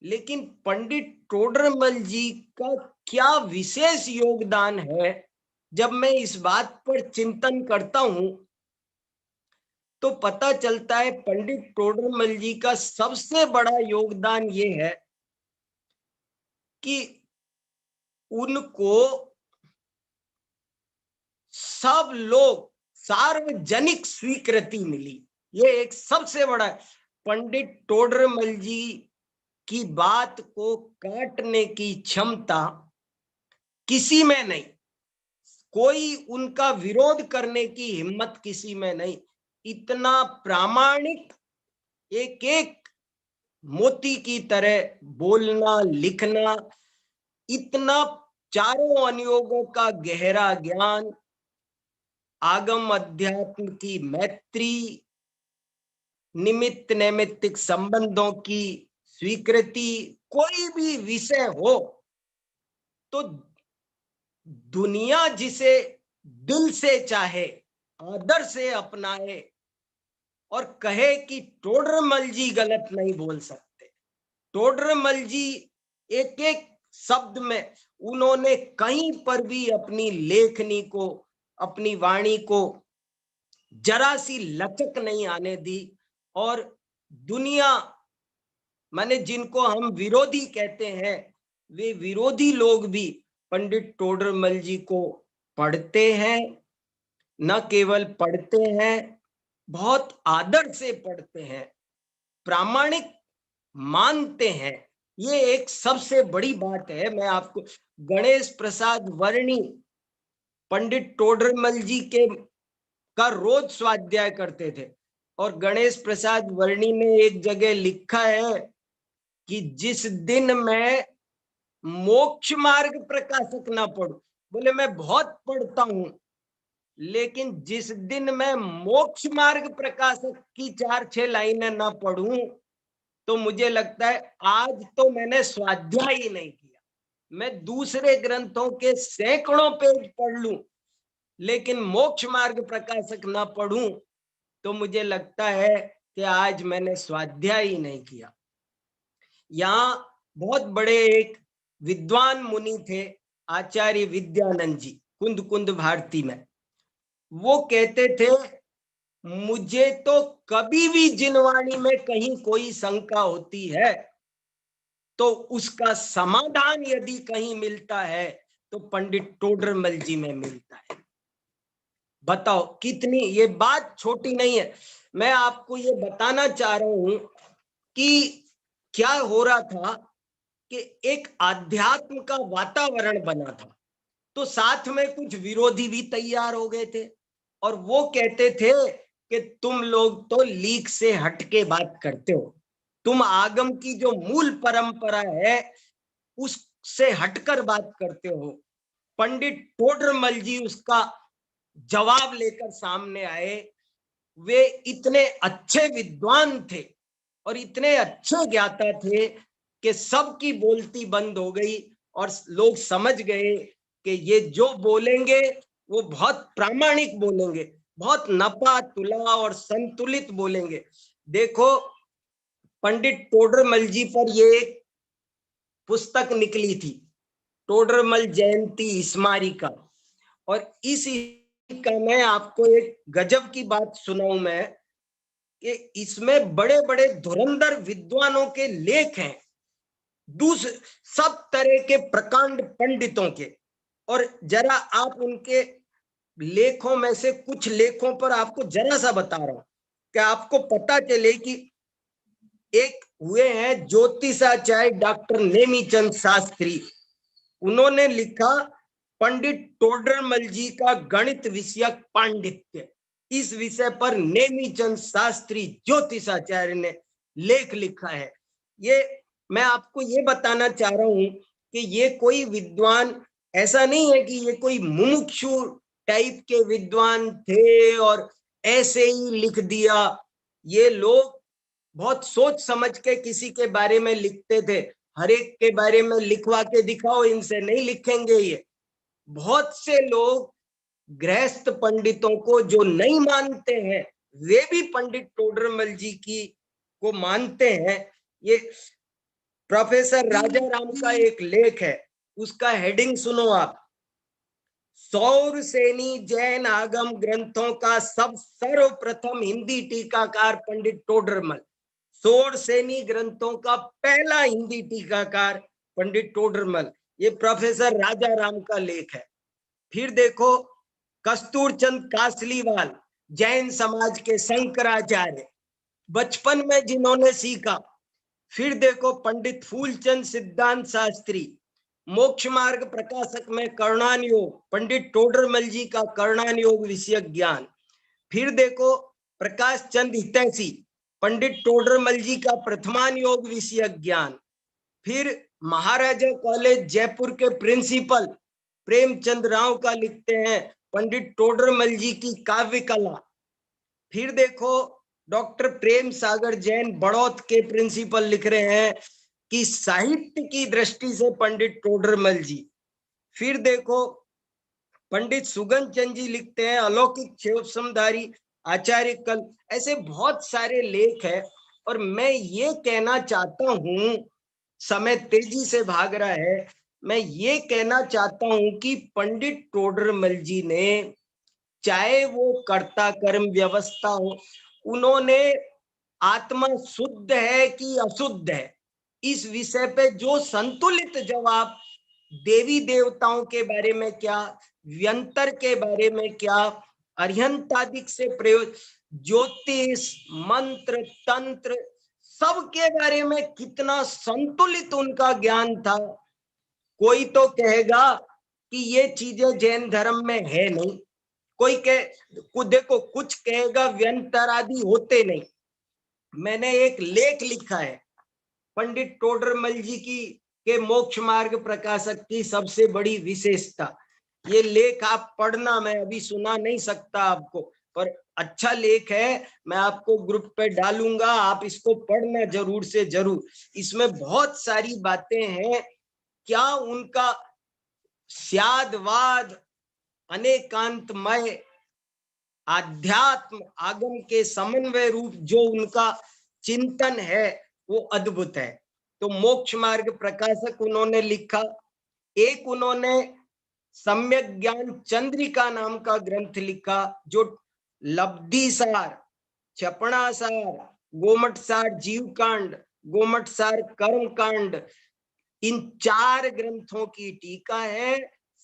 लेकिन पंडित टोडरमल जी का क्या विशेष योगदान है, जब मैं इस बात पर चिंतन करता हूं तो पता चलता है पंडित टोडरमल जी का सबसे बड़ा योगदान ये है कि उनको सब लोग सार्वजनिक स्वीकृति मिली। ये एक सबसे बड़ा, पंडित टोडरमल जी की बात को काटने की क्षमता किसी में नहीं, कोई उनका विरोध करने की हिम्मत किसी में नहीं। इतना प्रामाणिक, एक एक मोती की तरह बोलना लिखना, इतना चारों अनुयोगों का गहरा ज्ञान, आगम अध्यात्म की मैत्री, निमित्त नैमित्तिक संबंधों की स्वीकृति, कोई भी विषय हो तो दुनिया जिसे दिल से चाहे, आदर से अपनाए और कहे कि टोडरमल जी गलत नहीं बोल सकते। टोडरमल जी एक एक शब्द में उन्होंने कहीं पर भी अपनी लेखनी को, अपनी वाणी को जरा सी लचक नहीं आने दी। और दुनिया, माने जिनको हम विरोधी कहते हैं, वे विरोधी लोग भी पंडित टोडरमल जी को पढ़ते हैं, न केवल पढ़ते हैं, बहुत आदर से पढ़ते हैं, प्रामाणिक मानते हैं। ये एक सबसे बड़ी बात है। मैं आपको, गणेश प्रसाद वर्णी पंडित टोडरमल जी के का रोज स्वाध्याय करते थे, और गणेश प्रसाद वर्णी ने एक जगह लिखा है कि जिस दिन मैं मोक्ष मार्ग प्रकाशक ना पढ़ू, बोले मैं बहुत पढ़ता हूं, लेकिन जिस दिन मैं मोक्ष मार्ग प्रकाशक की 4-6 लाइनें ना पढ़ूं तो मुझे लगता है आज तो मैंने स्वाध्याय ही नहीं किया। मैं दूसरे ग्रंथों के सैकड़ों पेज पढ़ लूं, लेकिन मोक्ष मार्ग प्रकाशक ना पढ़ूं तो मुझे लगता है कि आज मैंने स्वाध्याय ही नहीं किया। यहाँ बहुत बड़े एक विद्वान मुनि थे, आचार्य विद्यानंद जी, कुंद कुंद भारती में। वो कहते थे, मुझे तो कभी भी जिनवाणी में कहीं कोई शंका होती है तो उसका समाधान यदि कहीं मिलता है तो पंडित टोडरमल जी में मिलता है। बताओ कितनी, ये बात छोटी नहीं है। मैं आपको ये बताना चाह रहा हूं कि क्या हो रहा था कि एक आध्यात्म का वातावरण बना था, तो साथ में कुछ विरोधी भी तैयार हो गए थे, और वो कहते थे कि तुम लोग तो लीक से हटके बात करते हो, तुम आगम की जो मूल परंपरा है उससे हटकर बात करते हो। पंडित टोडरमल जी उसका जवाब लेकर सामने आए। वे इतने अच्छे विद्वान थे और इतने अच्छे ज्ञाता थे कि सबकी बोलती बंद हो गई और लोग समझ गए कि ये जो बोलेंगे वो बहुत प्रामाणिक बोलेंगे, बहुत नपा तुला और संतुलित बोलेंगे। देखो, पंडित टोडरमल जी पर ये एक पुस्तक निकली थी, टोडरमल जयंती स्मारिका, और इस का मैं आपको एक गजब की बात सुनाऊं मैं, कि इसमें बड़े बड़े धुरंधर विद्वानों के लेख हैं, दूसरे सब तरह के प्रकांड पंडितों के। और जरा आप उनके लेखों में से कुछ लेखों पर आपको जरा सा बता रहा हूं कि आपको पता चले कि एक हुए हैं ज्योतिषाचार्य डॉक्टर नेमीचंद शास्त्री। उन्होंने लिखा पंडित टोडरमल जी का गणित विषयक पांडित्य। इस विषय पर नेमीचंद शास्त्री ज्योतिषाचार्य ने लेख लिखा है। ये मैं आपको ये बताना चाह रहा हूं कि ये कोई विद्वान ऐसा नहीं है कि ये कोई मुमुक्षु टाइप के विद्वान थे और ऐसे ही लिख दिया। ये लोग बहुत सोच समझ के किसी के बारे में लिखते थे। हर एक के बारे में लिखवा के दिखाओ, इनसे नहीं लिखेंगे ये। बहुत से लोग गृहस्थ पंडितों को जो नहीं मानते हैं, वे भी पंडित टोडरमल जी की को मानते हैं। ये प्रोफेसर राजा राम का एक लेख है, उसका हेडिंग सुनो आप। सौरसेनी जैन आगम ग्रंथों का सब सर्वप्रथम हिंदी टीकाकार पंडित टोडरमल। सौरसेनी ग्रंथों का पहला हिंदी टीकाकार पंडित टोडरमल। ये प्रोफेसर राजा राम का लेख है। फिर देखो कस्तूरचंद कासलीवाल, जैन समाज के शंकराचार्य, बचपन में जिन्होंने सीखा। फिर देखो पंडित फूलचंद सिद्धांत शास्त्री, मोक्ष मार्ग प्रकाशक में कर्णान योग, पंडित टोडरमल जी का कर्णान योग विषयक ज्ञान। फिर देखो प्रकाश चंद हितैषी, पंडित टोडरमल जी का प्रथमान योग विषयक ज्ञान। फिर महाराजा कॉलेज जयपुर के प्रिंसिपल प्रेमचंद राव का लिखते हैं पंडित टोडरमल जी की काव्य कला। फिर देखो डॉक्टर प्रेम सागर जैन बड़ौत के प्रिंसिपल लिख रहे हैं कि साहित्य की दृष्टि से पंडित टोडरमल जी। फिर देखो पंडित सुगन चंद जी लिखते हैं अलौकिक शिवसमधारी आचार्य कल। ऐसे बहुत सारे लेख है। और मैं ये कहना चाहता हूं, समय तेजी से भाग रहा है, मैं ये कहना चाहता हूं कि पंडित टोडरमल जी ने, चाहे वो कर्ता कर्म व्यवस्था हो, उन्होंने आत्मा शुद्ध है कि अशुद्ध है इस विषय पे जो संतुलित जवाब, देवी देवताओं के बारे में क्या, व्यंतर के बारे में क्या, अर्यंतादिक से प्रयोग, ज्योतिष मंत्र तंत्र, सबके बारे में कितना संतुलित उनका ज्ञान था। कोई तो कहेगा कि ये चीजें जैन धर्म में है नहीं, कोई कह, देखो कुछ कहेगा व्यंतर आदि होते नहीं। मैंने एक लेख लिखा है पंडित टोडरमल जी की के मोक्ष मार्ग प्रकाशक की सबसे बड़ी विशेषता। ये लेख आप पढ़ना, मैं अभी सुना नहीं सकता आपको, पर अच्छा लेख है, मैं आपको ग्रुप पे डालूंगा, आप इसको पढ़ना जरूर से जरूर। इसमें बहुत सारी बातें हैं। क्या उनका स्यादवाद, अनेकांतमय आध्यात्म आगम के समन्वय रूप जो उनका चिंतन है वो अद्भुत है। तो मोक्ष मार्ग प्रकाशक उन्होंने लिखा। एक उन्होंने सम्यक ज्ञान चंद्रिका नाम का ग्रंथ लिखा जो लब्धि सार, क्षपणा सार, गोमट सार जीव कांड, गोमट सार कर्म कांड, इन 4 ग्रंथों की टीका है।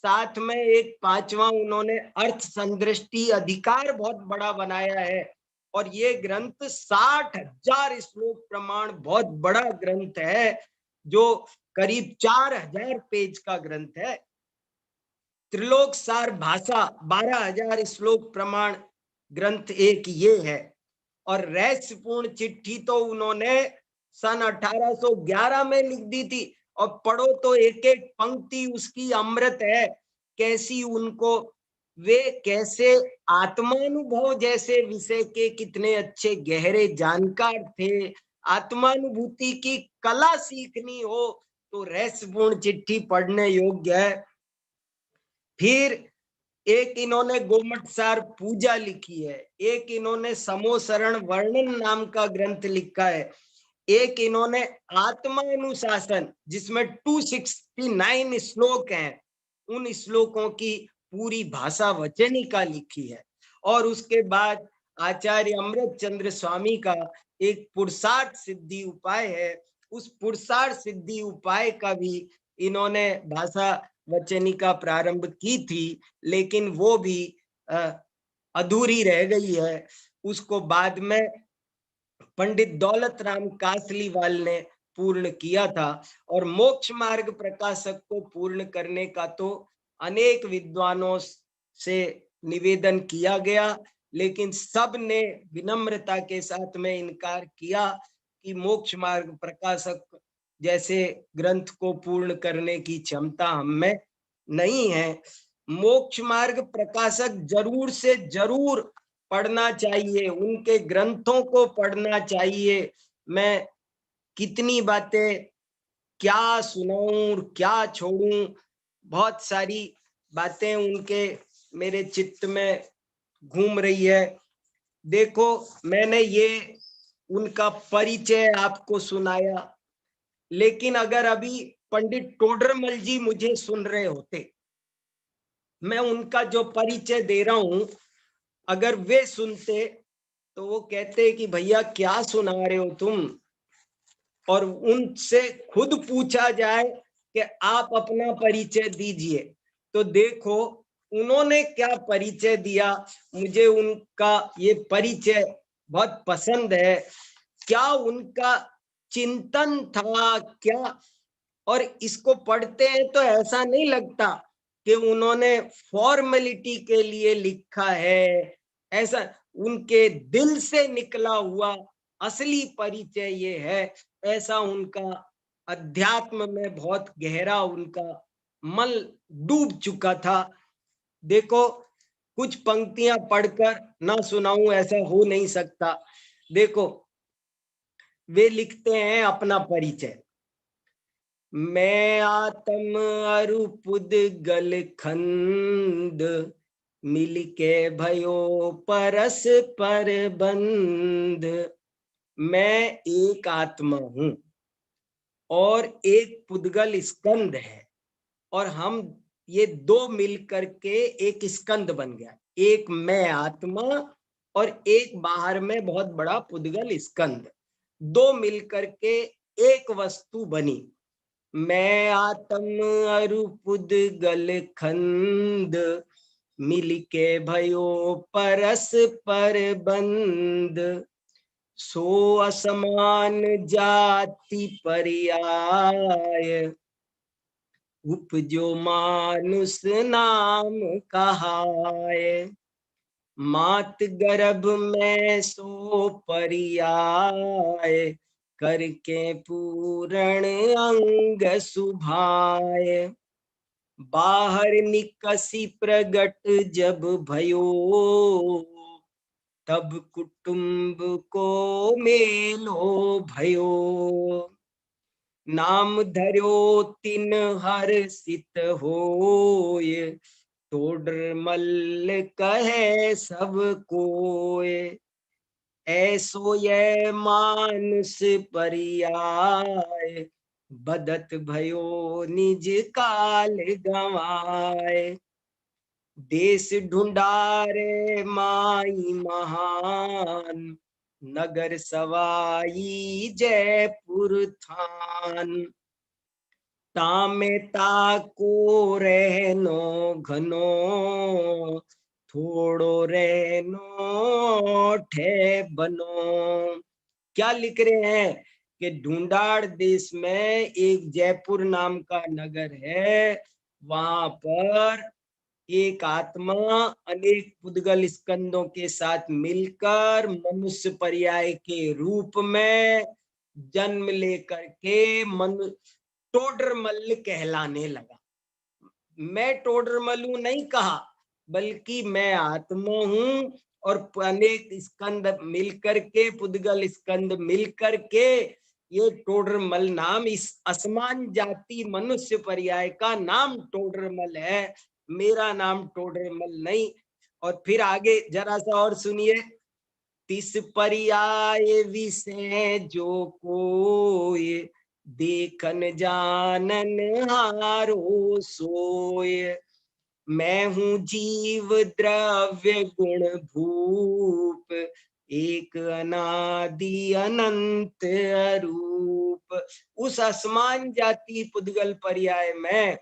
साथ में एक 5वां उन्होंने अर्थ संदृष्टि अधिकार बहुत बड़ा बनाया है। और ये ग्रंथ 60,000 श्लोक प्रमाण बहुत बड़ा ग्रंथ है, जो करीब 4,000 पेज का ग्रंथ है। त्रिलोक सार भाषा 12,000 श्लोक प्रमाण ग्रंथ एक ये है। और रहस्यपूर्ण चिट्ठी तो उन्होंने सन 1811 में लिख दी थी। और पढ़ो तो एक एक पंक्ति उसकी अमृत है। कैसी उनको, वे कैसे आत्मानुभव जैसे विषय के कितने अच्छे गहरे जानकार थे। आत्मानुभूति की कला सीखनी हो तो रहस्यपूर्ण चिट्ठी पढ़ने योग्य है। फिर एक इन्होंने गोमट सार पूजा लिखी है, एक इन्होंने समोसरण वर्णन नाम का ग्रंथ लिखा है, एक इन्होंने आत्मानुशासन जिसमें 269 श्लोक हैं, उन श्लोकों की पूरी भाषा वचनिका लिखी है। और उसके बाद आचार्य अमृत चंद्र स्वामी का एक पुरुषार्थ सिद्धि उपाय है, उस पुरुषार्थ सिद्धि उपाय का भी इन्होंने भाषा वचनिका प्रारंभ की थी, लेकिन वो भी अधूरी रह गई है। उसको बाद में पंडित दौलत राम कासलीवाल ने पूर्ण किया था। और मोक्ष मार्ग प्रकाशक को पूर्ण करने का तो अनेक विद्वानों से निवेदन किया गया, लेकिन सब ने विनम्रता के साथ में इनकार किया कि मोक्ष मार्ग प्रकाशक जैसे ग्रंथ को पूर्ण करने की क्षमता हम में नहीं है। मोक्ष मार्ग प्रकाशक जरूर से जरूर पढ़ना चाहिए, उनके ग्रंथों को पढ़ना चाहिए। मैं कितनी बातें क्या सुनाऊं, क्या छोड़ूं, बहुत सारी बातें उनके मेरे चित्त में घूम रही है। देखो मैंने ये उनका परिचय आपको सुनाया, लेकिन अगर अभी पंडित टोडरमल जी मुझे सुन रहे होते, मैं उनका जो परिचय दे रहा हूं, अगर वे सुनते तो वो कहते कि भैया क्या सुना रहे हो तुम, और उनसे खुद पूछा जाए कि आप अपना परिचय दीजिए, तो देखो उन्होंने क्या परिचय दिया। मुझे उनका ये परिचय बहुत पसंद है। क्या उनका चिंतन था क्या। और इसको पढ़ते हैं तो ऐसा नहीं लगता कि उन्होंने फॉर्मेलिटी के लिए लिखा है, ऐसा उनके दिल से निकला हुआ असली परिचय ये है। ऐसा उनका अध्यात्म में बहुत गहरा उनका मन डूब चुका था। देखो कुछ पंक्तियां पढ़कर ना सुनाऊं ऐसा हो नहीं सकता। देखो वे लिखते हैं अपना परिचय। मैं आत्म अरु पुद्गल खंड, मिलके भयो परस पर बंध। मैं एक आत्मा हूं और एक पुद्गल स्कंद है, और हम ये दो मिलकर के एक स्कंद बन गया। एक मैं आत्मा और एक बाहर में बहुत बड़ा पुद्गल स्कंद, दो मिलकर के एक वस्तु बनी। मैं आत्म अरु पुद्गल खंड, मिलके भयो परस पर बंध। सो असमान जाति पर्याय, उपजो मानुष नाम कहाय। मात गर्भ में सो पर्याय, करके पूरण अंग सुभाय। बाहर निकसी प्रगट जब भयो, तब कुटुंब को मेलो भयो। नाम धर्यो तिन हर्षित होय, टोडरमल कहे सब कोय। ऐसो ये मानुष पर्याय, बदत भयो निज काल गवाए। देश ढूंढारे माई महान, नगर सवाई जयपुर थान। तामे ताको रहनो घनो, थोड़ो रहनो ठे बनो। क्या लिख रहे हैं कि ढूंढाड़ देश में एक जयपुर नाम का नगर है, वहां पर एक आत्मा अनेक पुद्गल स्कंदों के साथ मिलकर मनुष्य पर्याय के रूप में जन्म लेकर के टोडरमल कहलाने लगा। मैं टोडरमलू नहीं कहा, बल्कि मैं आत्मा हूं, और अनेक स्कंद मिलकर के, पुद्गल स्कंद मिलकर के ये टोडरमल नाम, इस असमान जाति मनुष्य पर्याय का नाम टोडरमल है। मेरा नाम टोडरमल नहीं। और फिर आगे जरा सा और सुनिए। तिस पर्याय विषय जो कोय, देखन जानन हारो सोय। मैं हूँ जीव द्रव्य गुण भूप, एक अनादि अनंत अरूप। उस असमान जाति पुद्गल पर्याय में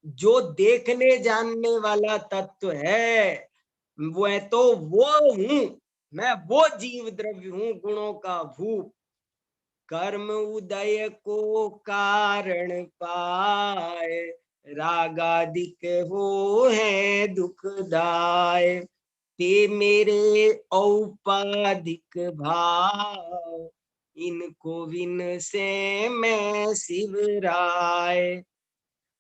जो देखने जानने वाला तत्व है, वह तो वो हूं। मैं वो जीव द्रव्य हूं, गुणों का भूप। कर्म उदय को कारण पाए, रागादिक हो है दुखदाय। ते मेरे औपाधिक भाव, इनको विन से मैं शिवराय।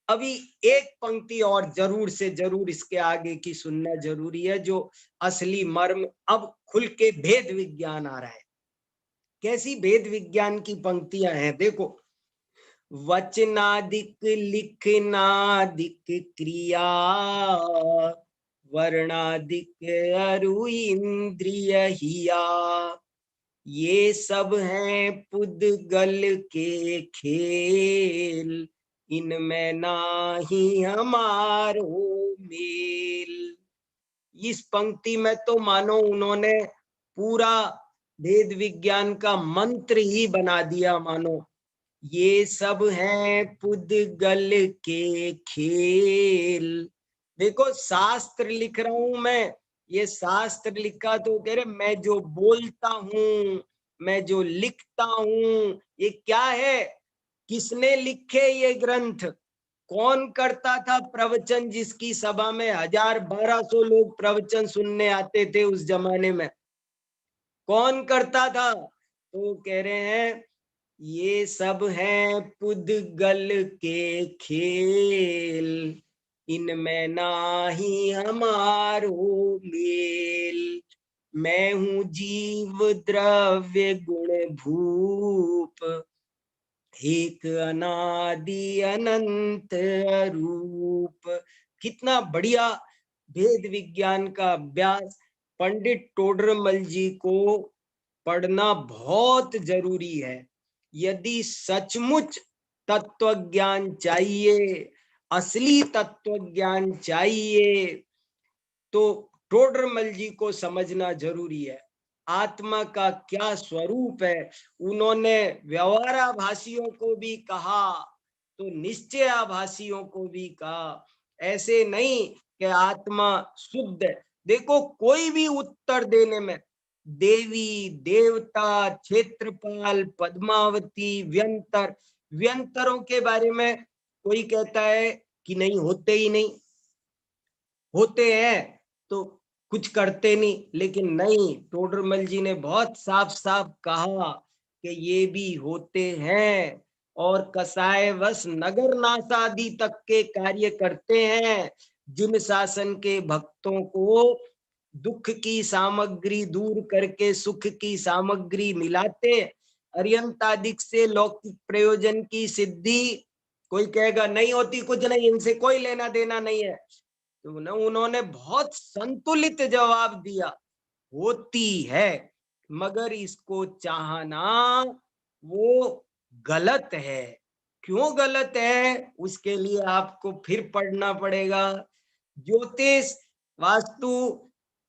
अभी एक पंक्ति और जरूर से जरूर इसके आगे की सुनना जरूरी है, जो असली मर्म अब खुल के भेद विज्ञान आ रहा है। कैसी भेद विज्ञान की पंक्तियां हैं, देखो। वचनादिक लिखनादिक क्रिया, वर्णादिक अरु इंद्रिय हिया। ये सब हैं पुद्गल के खेल, इनमें नाही हमारो मेल। इस पंक्ति में तो मानो उन्होंने पूरा वेद विज्ञान का मंत्र ही बना दिया मानो। ये सब हैं पुद्गल के खेल। देखो शास्त्र लिख रहा हूं मैं, ये शास्त्र लिखा तो कह रहे मैं जो बोलता हूं, मैं जो लिखता हूं, ये क्या है? किसने लिखे ये ग्रंथ? कौन करता था प्रवचन? जिसकी सभा में 1000-1200 लोग प्रवचन सुनने आते थे उस जमाने में, कौन करता था? तो कह रहे हैं ये सब हैं पुद्गल के खेल, इनमें नाही हमारो मेल। मैं हूं जीव द्रव्य गुण भूप, एक अनादि अनंत रूप। कितना बढ़िया वेद विज्ञान का अभ्यास पंडित टोडरमल जी को पढ़ना बहुत जरूरी है। यदि सचमुच तत्व ज्ञान चाहिए, असली तत्व ज्ञान चाहिए, तो टोडरमल जी को समझना जरूरी है। आत्मा का क्या स्वरूप है, उन्होंने व्यवहाराभासियों को भी कहा तो निश्चयाभासियों को भी कहा। ऐसे नहीं कि आत्मा शुद्ध है। देखो कोई भी उत्तर देने में देवी देवता क्षेत्रपाल पद्मावती व्यंतर, व्यंतरों के बारे में कोई कहता है कि नहीं होते ही नहीं, होते हैं तो कुछ करते नहीं। लेकिन नहीं, टोडरमल जी ने बहुत साफ साफ कहा कि ये भी होते हैं और कसायवश नगर नाश आदि तक के कार्य करते हैं। जिन शासन के भक्तों को दुख की सामग्री दूर करके सुख की सामग्री मिलाते, अर्यंतादिक से लौकिक प्रयोजन की सिद्धि, कोई कहेगा नहीं होती, कुछ नहीं, इनसे कोई लेना देना नहीं है, तो उन्होंने बहुत संतुलित जवाब दिया, होती है, मगर इसको चाहना वो गलत है। क्यों गलत है? उसके लिए आपको फिर पढ़ना पड़ेगा। ज्योतिष वास्तु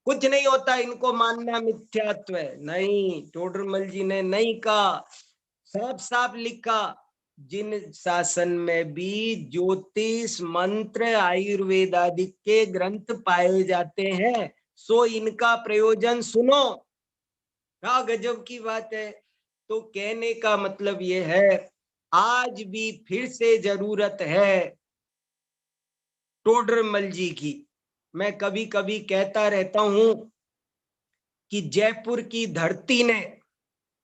कुछ नहीं होता, इनको मानना मिथ्यात्व है। नहीं, टोडरमल जी ने नहीं कहा, साफ साफ लिखा, जिन शासन में भी ज्योतिष मंत्र आयुर्वेद आदि के ग्रंथ पाए जाते हैं, सो इनका प्रयोजन सुनो। क्या गजब की बात है। तो कहने का मतलब ये है, आज भी फिर से जरूरत है टोडरमल जी की। मैं कभी कभी कहता रहता हूं कि जयपुर की धरती ने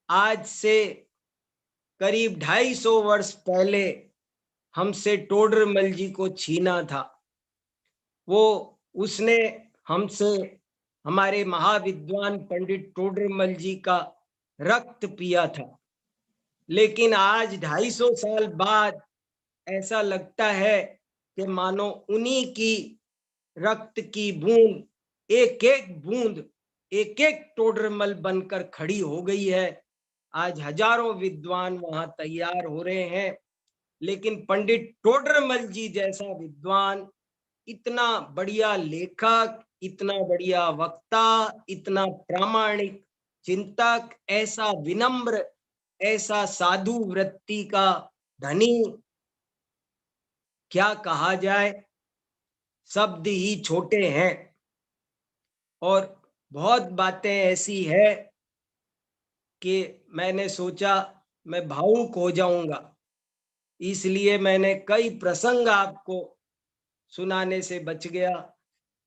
आज से करीब 250 वर्ष पहले हमसे टोडरमल जी को छीना था। वो उसने हमसे हमारे महाविद्वान पंडित टोडरमल जी का रक्त पिया था। लेकिन आज 250 साल बाद ऐसा लगता है कि मानो उन्हीं की रक्त की बूंद, एक एक बूंद एक एक टोडरमल बनकर खड़ी हो गई है। आज हजारों विद्वान वहां तैयार हो रहे हैं, लेकिन पंडित टोडरमल जी जैसा विद्वान, इतना बढ़िया लेखक, इतना बढ़िया वक्ता, इतना प्रामाणिक चिंतक, ऐसा विनम्र, ऐसा साधु वृत्ति का धनी, क्या कहा जाए, शब्द ही छोटे हैं। और बहुत बातें ऐसी है कि मैंने सोचा मैं भावुक हो जाऊंगा, इसलिए मैंने कई प्रसंग आपको सुनाने से बच गया।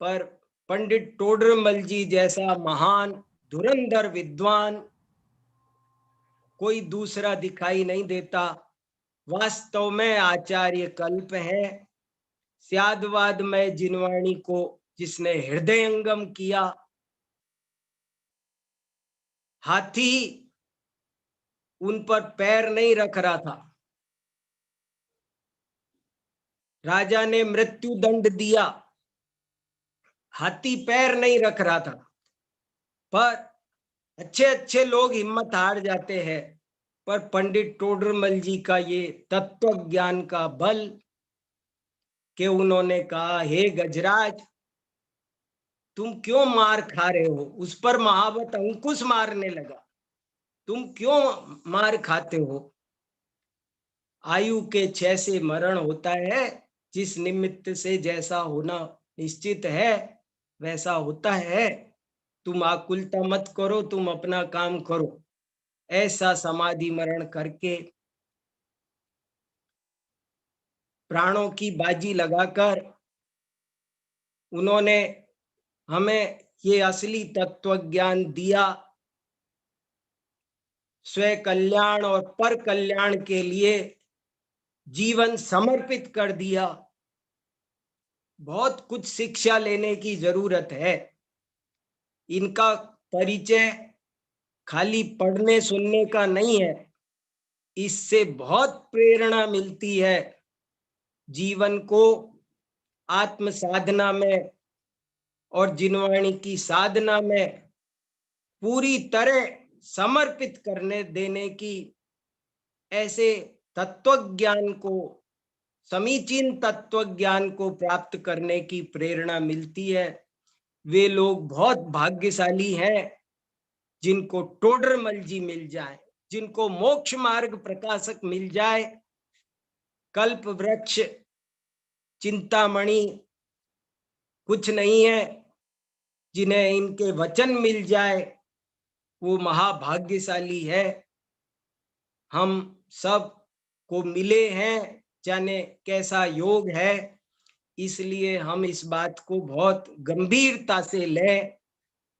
पर पंडित टोडरमल जी जैसा महान धुरंधर विद्वान कोई दूसरा दिखाई नहीं देता। वास्तव में आचार्य कल्प है। स्यादवाद में जिनवाणी को जिसने हृदयंगम किया, हाथी उन पर पैर नहीं रख रहा था, राजा ने मृत्यु दंड दिया, हाथी पैर नहीं रख रहा था, पर अच्छे अच्छे लोग हिम्मत हार जाते हैं, पर पंडित टोडरमल जी का ये तत्व ज्ञान का बल कि उन्होंने कहा, हे गजराज, तुम क्यों मार खा रहे हो? उस पर महावत अंकुश मारने लगा, तुम क्यों मार खाते हो? आयु के 6 से मरण होता है, जिस निमित्त से जैसा होना निश्चित है वैसा होता है। तुम आकुलता मत करो, तुम अपना काम करो। ऐसा समाधि मरण करके प्राणों की बाजी लगाकर उन्होंने हमें ये असली तत्व ज्ञान दिया। स्व कल्याण और पर कल्याण के लिए जीवन समर्पित कर दिया। बहुत कुछ शिक्षा लेने की जरूरत है। इनका परिचय खाली पढ़ने सुनने का नहीं है, इससे बहुत प्रेरणा मिलती है जीवन को आत्म साधना में और जिनवाणी की साधना में पूरी तरह समर्पित करने देने की। ऐसे तत्व ज्ञान को, समीचीन तत्व ज्ञान को प्राप्त करने की प्रेरणा मिलती है। वे लोग बहुत भाग्यशाली हैं जिनको टोडरमल जी मिल जाए, जिनको मोक्ष मार्ग प्रकाशक मिल जाए, कल्प वृक्ष चिंतामणि कुछ नहीं है। जिन्हें इनके वचन मिल जाए वो महाभाग्यशाली है। हम सब को मिले हैं, जाने कैसा योग है, इसलिए हम इस बात को बहुत गंभीरता से लें।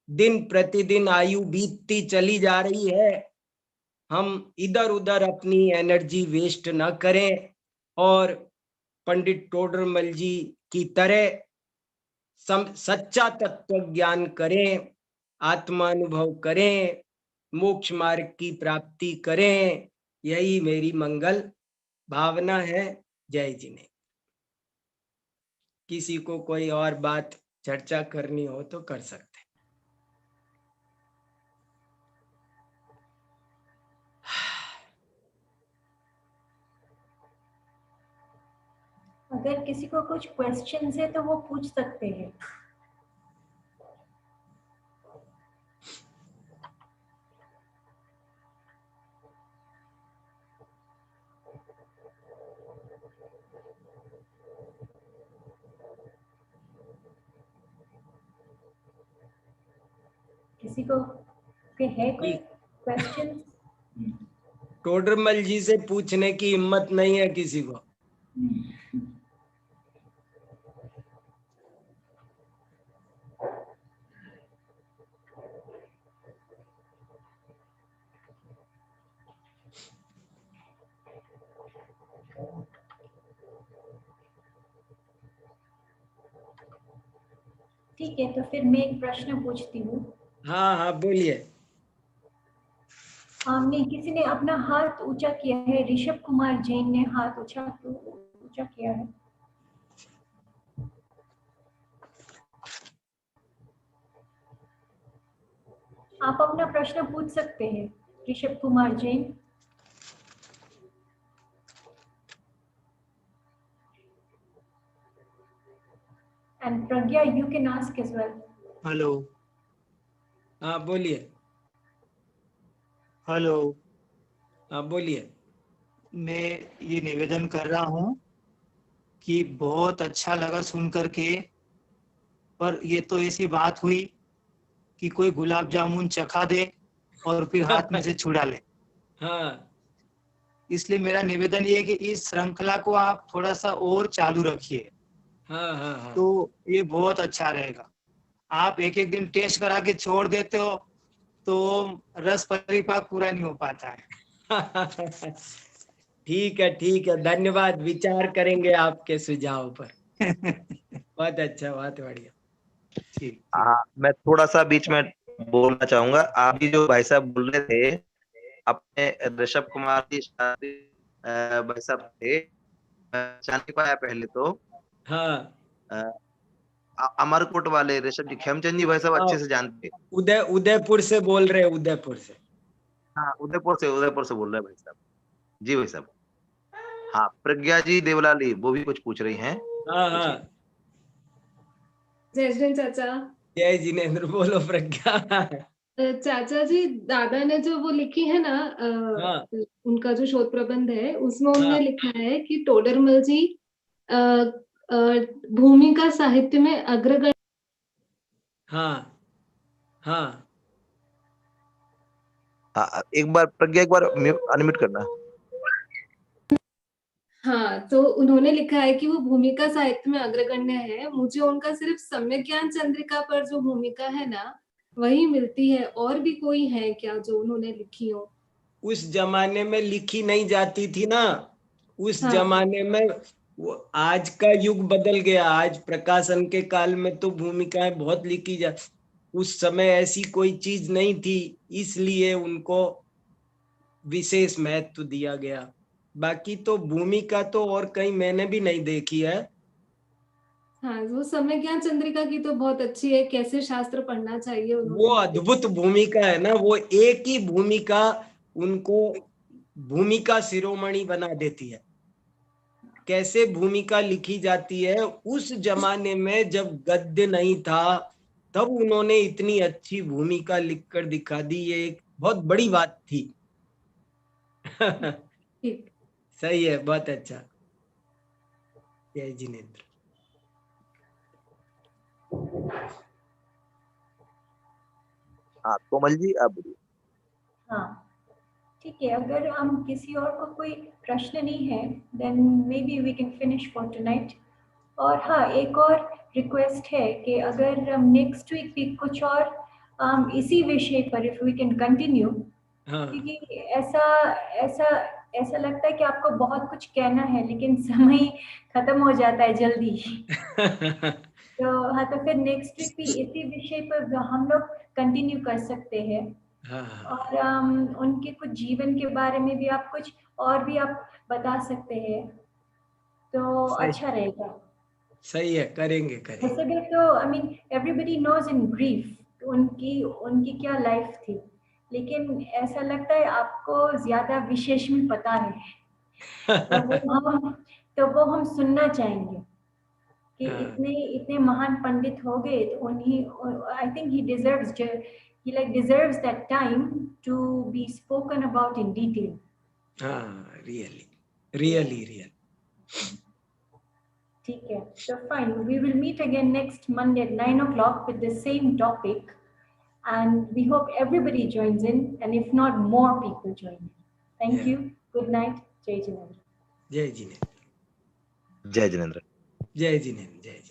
दिन प्रतिदिन आयु बीतती चली जा रही है, हम इधर उधर अपनी एनर्जी वेस्ट न करें और पंडित टोडरमल जी की तरह सच्चा तत्व ज्ञान करें, आत्मानुभव करें, मोक्ष मार्ग की प्राप्ति करें। यही मेरी मंगल भावना है। जय जिने। किसी को कोई और बात चर्चा करनी हो तो कर सकते। अगर किसी को कुछ क्वेश्चंस है तो वो पूछ सकते हैं। किसी को है कोई क्वेश्चन? टोडरमल जी से पूछने की हिम्मत नहीं है किसी को। ठीक है, तो फिर मैं एक प्रश्न पूछती हूँ। हाँ हाँ बोलिए। हमने किसी ने अपना हाथ ऊंचा किया है। ऋषभ कुमार जैन ने हाथ ऊंचा किया है। आप अपना प्रश्न पूछ सकते हैं, Rishabh Kumar Jain. And Pragya, you can ask as well. Hello. हाँ बोलिए। हेलो। हाँ बोलिए। मैं ये निवेदन कर रहा हूँ कि बहुत अच्छा लगा सुन करके, पर ये तो ऐसी बात हुई कि कोई गुलाब जामुन चखा दे और फिर हाथ में से छुड़ा ले। हाँ इसलिए मेरा निवेदन ये है कि इस श्रृंखला को आप थोड़ा सा और चालू रखिए। हाँ हाँ हाँ। तो ये बहुत अच्छा रहेगा। आप एक एक दिन टेस्ट करा के छोड़ देते हो तो रस परिपाक पूरा नहीं हो पाता है। ठीक है, धन्यवाद। विचार करेंगे आपके सुझाव पर। बहुत अच्छा, बहुत बढ़िया। ठीक। हाँ, मैं थोड़ा सा बीच में बोलना चाहूंगा। आप भी जो भाई साहब बोल रहे थे, अपने ऋषभ कुमार जी शादी भाई साहब थे, जान नहीं पाया पहले तो। हाँ अमरकोट वाले ऋषभ जी, खेमचंद जी भाई साहब अच्छे से जानते हैं। उदयपुर से बोल रहे हैं, उदयपुर से। हाँ, उदयपुर से बोल रहे हैं भाई साहब। जी भाई साहब। हाँ, प्रज्ञा जी देवलाली वो भी कुछ पूछ रही हैं। हाँ हाँ, जय जय चाचा। जय जिनेंद्र, बोलो प्रज्ञा। चाचा जी, दादा ने जो वो लिखी है ना, हाँ उनका जो शोध प्रबंध है उसमें उन्होंने हाँ लिखा है कि टोडरमल जी अ, भूमिका साहित्य में अग्रगण्य। हाँ हाँ, हाँ, एक बार प्रज्ञा, एक बार अनम्यूट करना। हाँ, तो उन्होंने लिखा है कि वो भूमिका साहित्य में अग्रगण्य है। मुझे उनका सिर्फ सम्यक ज्ञान चंद्रिका पर जो भूमिका है ना वही मिलती है, और भी कोई है क्या जो उन्होंने लिखी हो? उस जमाने में लिखी नहीं जाती थी ना, उस हाँ। जमाने में। वो आज का युग बदल गया, आज प्रकाशन के काल में तो भूमिकाएं बहुत लिखी जा, उस समय ऐसी कोई चीज नहीं थी, इसलिए उनको विशेष महत्व दिया गया। बाकी तो भूमिका तो और कहीं मैंने भी नहीं देखी है। हाँ, वो सम्यक ज्ञान चंद्रिका की तो बहुत अच्छी है, कैसे शास्त्र पढ़ना चाहिए वो उन्होंने। अद्भुत भूमिका है ना, वो एक ही भूमिका उनको भूमिका शिरोमणि बना देती है। कैसे भूमिका लिखी जाती है, उस जमाने में जब गद्य नहीं था तब उन्होंने इतनी अच्छी भूमिका लिखकर दिखा दी, ये एक बहुत बड़ी बात थी। ठीक। सही है, बहुत अच्छा। जय जिनेंद्र। हाँ, कोमल जी आप बोलिए। हाँ ठीक है, अगर हम किसी और को कोई प्रश्न नहीं है then maybe we can finish for tonight. और हाँ, एक और रिक्वेस्ट है कि अगर हम नेक्स्ट वीक भी कुछ और इसी विषय पर इफ वी कैन कंटिन्यू, हाँ क्योंकि ऐसा ऐसा ऐसा लगता है कि आपको बहुत कुछ कहना है लेकिन समय खत्म हो जाता है जल्दी। तो हाँ, तो फिर नेक्स्ट वीक भी इसी विषय पर हम लोग कंटिन्यू कर सकते हैं। हाँ और उनके कुछ जीवन के बारे में भी आप कुछ और भी आप बता सकते हैं तो सही, अच्छा रहेगा। सही है, करेंगे करेंगे। वैसे भी तो I mean everybody knows in brief उनकी उनकी क्या लाइफ थी, लेकिन ऐसा लगता है आपको ज्यादा विशेष में पता है। तो वो हम सुनना चाहेंगे कि हाँ, इतने इतने महान पंडित हो गए, तो उन्हीं I think he deserves he like deserves that time to be spoken about in detail. हाँ, रियली रियली रियल। ठीक है, so fine, we will meet again next Monday at 9 o'clock with the same topic, and we hope everybody joins in, and if not, more people join in. Thank Yeah. you. Good night. Jai Jinendra. जय जिनेंद्र, जय जिनेंद्र। जय जिनेंद्र, जय जिनेंद्र।